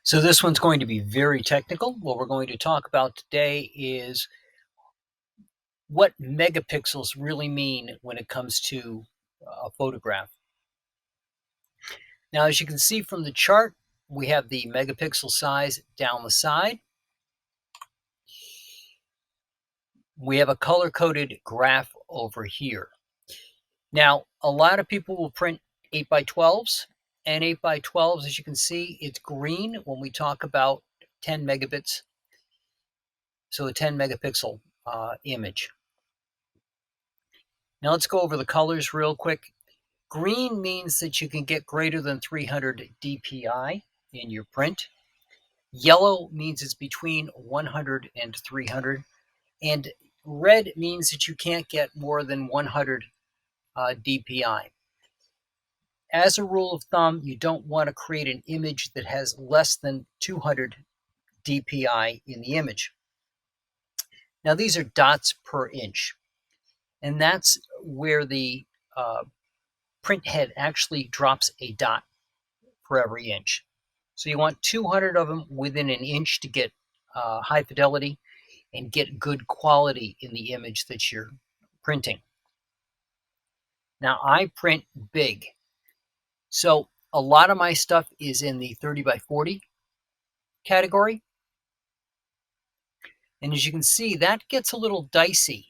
So this one's going to be very technical. What we're going to talk about today is what megapixels really mean when it comes to a photograph. Now, as you can see from the chart, we have the megapixel size down the side. We have a color-coded graph over here. Now, a lot of people will print 8 by 12s, and 8 by 12s, as you can see, it's green when we talk about 10 megabits. So a 10 megapixel image. Now let's go over the colors real quick. Green means that you can get greater than 300 dpi in your print. Yellow means it's between 100 and 300. And red means that you can't get more than 100 dpi. As a rule of thumb, you don't want to create an image that has less than 200 dpi in the image. Now these are dots per inch. And that's where the print head actually drops a dot for every inch. So you want 200 of them within an inch to get high fidelity and get good quality in the image that you're printing. Now I print big. So a lot of my stuff is in the 30 by 40 category. And as you can see, that gets a little dicey.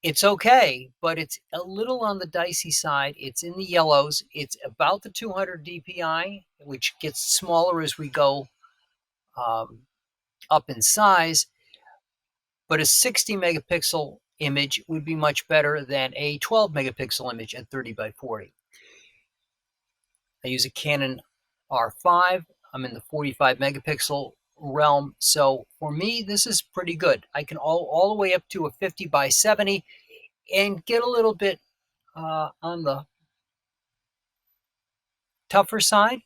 It's okay, but it's a little on the dicey side. It's in the yellows. It's about the 200 dpi, which gets smaller as we go up in size. But a 60 megapixel image would be much better than a 12 megapixel image at 30 by 40. I use a Canon R5. I'm in the 45 megapixel realm. So for me, this is pretty good. I can all the way up to a 50 by 70 and get a little bit on the tougher side.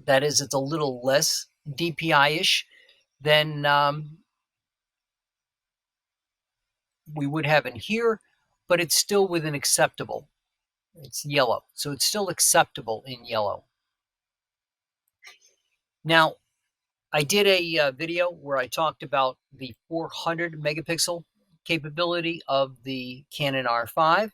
That is, it's a little less DPI-ish than we would have in here, but it's still within acceptable. It's yellow, so it's still acceptable in yellow. Now, I did a video where I talked about the 400 megapixel capability of the Canon R5.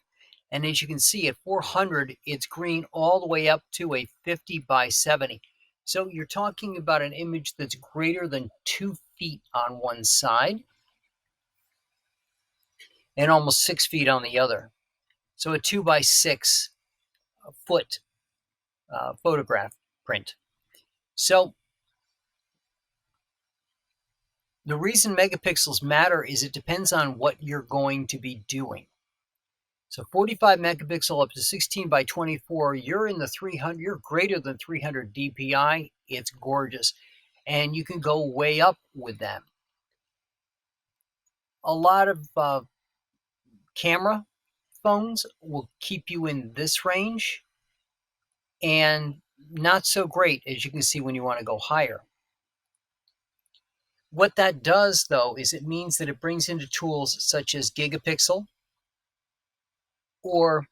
And as you can see, at 400, it's green all the way up to a 50 by 70. So you're talking about an image that's greater than 2 feet on one side and almost 6 feet on the other. So a 2 by 6 foot photograph print. So the reason megapixels matter is it depends on what you're going to be doing. So 45 megapixel up to 16 by 24, you're in the 300, you're greater than 300 dpi. It's gorgeous. And you can go way up with that. A lot of camera phones will keep you in this range and not so great, as you can see, when you want to go higher. What that does, though, is it means that it brings into tools such as Gigapixel or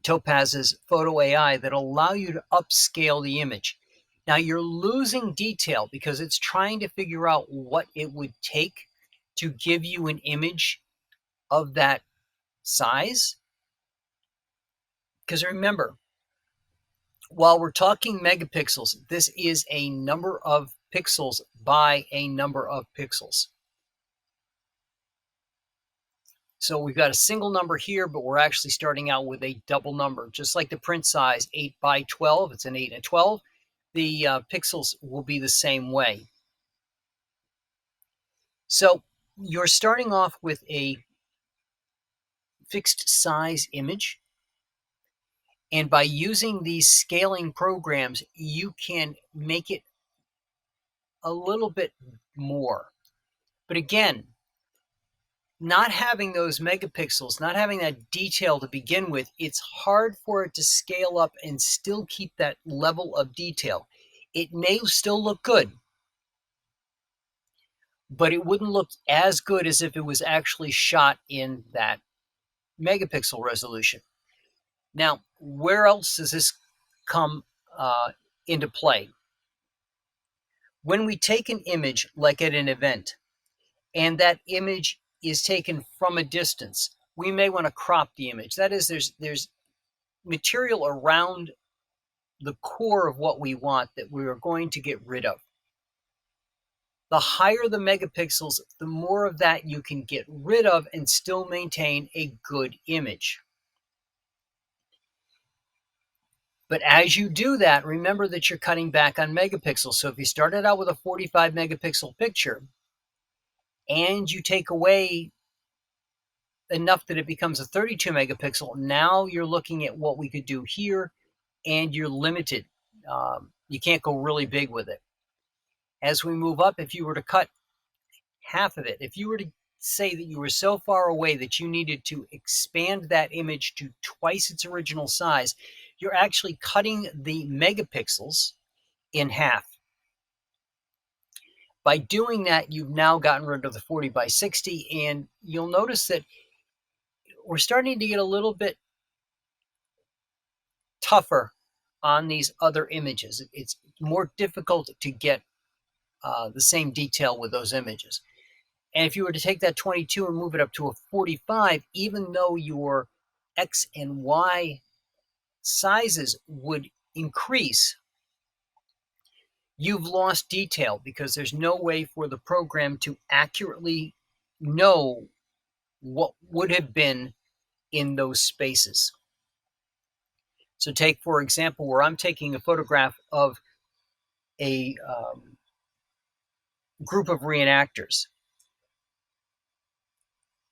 Topaz's Photo AI that allow you to upscale the image. Now you're losing detail because it's trying to figure out what it would take to give you an image of that size. Because remember, while we're talking megapixels, this is a number of pixels by a number of pixels. So we've got a single number here, but we're actually starting out with a double number. Just like the print size, 8 by 12, it's an 8 and a 12. The pixels will be the same way. So you're starting off with a fixed size image. And by using these scaling programs, you can make it a little bit more. But again, not having those megapixels, not having that detail to begin with, it's hard for it to scale up and still keep that level of detail. It may still look good, but it wouldn't look as good as if it was actually shot in that megapixel resolution. Now, where else does this come into play. When we take an image, like at an event, and that image is taken from a distance, we may want to crop the image. That is, there's material around the core of what we want that we are going to get rid of. The higher the megapixels, the more of that you can get rid of and still maintain a good image. But as you do that, remember that you're cutting back on megapixels. So if you started out with a 45 megapixel picture and you take away enough that it becomes a 32 megapixel, now you're looking at what we could do here, and you're limited. You can't go really big with it. As we move up, if you were to cut half of it, if you were to say that you were so far away that you needed to expand that image to twice its original size, you're actually cutting the megapixels in half. By doing that, you've now gotten rid of the 40 by 60, and you'll notice that we're starting to get a little bit tougher on these other images. It's more difficult to get the same detail with those images. And if you were to take that 22 and move it up to a 45, even though your X and Y sizes would increase, you've lost detail because there's no way for the program to accurately know what would have been in those spaces. So take, for example, where I'm taking a photograph of a group of reenactors.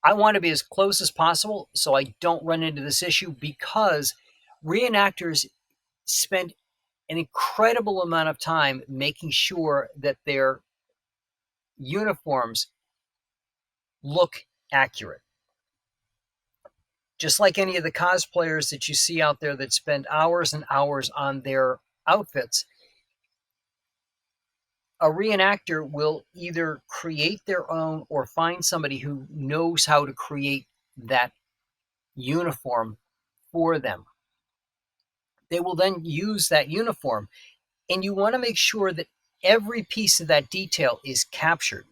I want to be as close as possible so I don't run into this issue, because reenactors spend an incredible amount of time making sure that their uniforms look accurate. Just like any of the cosplayers that you see out there that spend hours and hours on their outfits, a reenactor will either create their own or find somebody who knows how to create that uniform for them. They will then use that uniform, and you want to make sure that every piece of that detail is captured.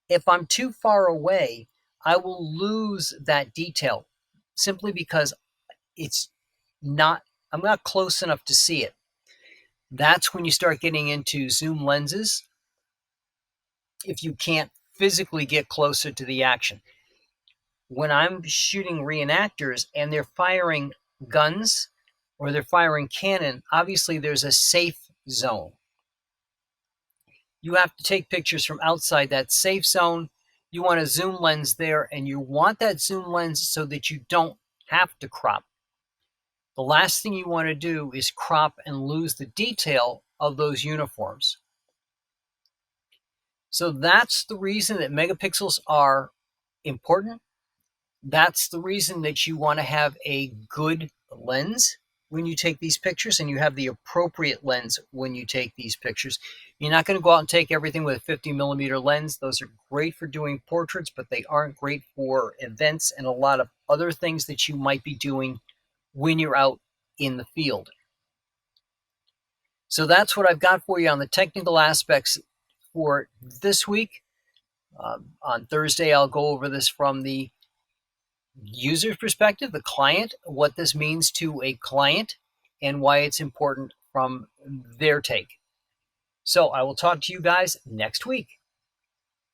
If I'm too far away, I will lose that detail simply because I'm not close enough to see it. That's when you start getting into zoom lenses, if you can't physically get closer to the action. When I'm shooting reenactors and they're firing guns or they're firing cannon, obviously there's a safe zone. You have to take pictures from outside that safe zone. You want a zoom lens there, and you want that zoom lens so that you don't have to crop. The last thing you want to do is crop and lose the detail of those uniforms. So that's the reason that megapixels are important. That's the reason that you want to have a good lens when you take these pictures, and you have the appropriate lens when you take these pictures. You're not going to go out and take everything with a 50 millimeter lens. Those are great for doing portraits, but they aren't great for events and a lot of other things that you might be doing when you're out in the field. So that's what I've got for you on the technical aspects for this week. On Thursday, I'll go over this from the user's perspective, the client, what this means to a client, and why it's important from their take. So I will talk to you guys next week.